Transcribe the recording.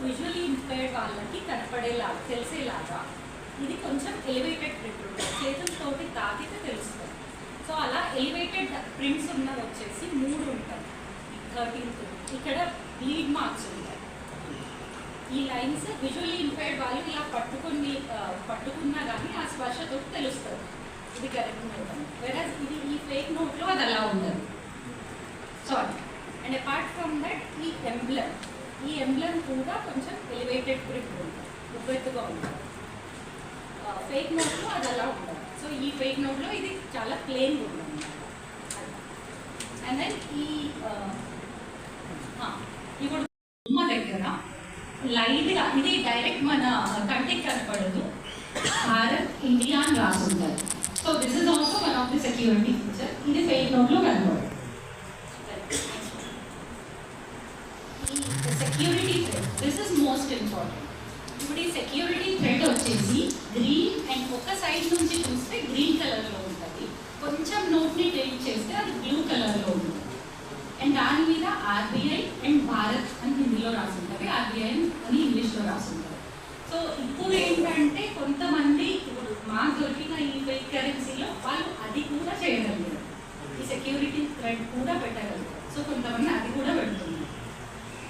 Visually impaired వాళ్ళకి కనపడేలాగా తెలిసేలాగా ఇది కొంచెం ఎలివేటెడ్ ప్రింట్ ఉంటుంది, చేతులతోటి తాకితే తెలుస్తుంది. సో అలా ఎలివేటెడ్ ప్రింట్స్ ఉన్నవి వచ్చేసి 3 ఉంటాయి. 13th ఇక్కడ బ్లీడ్ మార్క్స్ ఉంటాయి. ఈ లైన్స్ విజువల్లీ ఇంపైర్డ్ వాళ్ళు ఇలా పట్టుకున్నా కానీ ఆ స్పర్శతో తెలుస్తుంది ఇది కరెక్ట్ నోట్ అని. వెరాజ్ ఇది ఈ ఫేక్ నోట్లో అది అలా ఉండదు. Sorry. And apart from that ఈ ఎంబ్లమ్ కూడా కొంచెం ఎలివేటెడ్ ప్రింట్ ఉంటుంది, ఉబ్బెత్తుగా ఉంటుంది. ఫేక్ నోట్లో అది అలా ఉండదు. సో ఈ ఫేక్ నోట్లో ఇది చాలా ప్లెయిన్గా ఉంటుంది. అండ్ దెన్ ఇప్పుడు బొమ్మ దగ్గర లైట్గా ఇది డైరెక్ట్ మన కంటికి కనపడదు, భారత్ ఇండియా అని రాసి ఉంటుంది. So this is also one of the security feature. ఇది ఫేక్ నోట్లో కనపడదు. Security thread, this is most important. ఇప్పుడు ఈ సెక్యూరిటీ థ్రెడ్ వచ్చేసి గ్రీన్ అండ్ ఒక సైడ్ నుంచి చూస్తే గ్రీన్ కలర్లో ఉంటుంది, కొంచెం నోట్ని టేక్ చేస్తే అది బ్లూ కలర్లో ఉంటుంది. అండ్ దాని మీద ఆర్బీఐ అండ్ భారత్ అని హిందీలో రాసి ఉంటుంది, ఆర్బీఐ అని ఇంగ్లీష్లో రాసి ఉంటుంది. సో ఇప్పుడు ఏంటంటే కొంతమంది ఇప్పుడు మాకు దొరికిన ఈ ఫేక్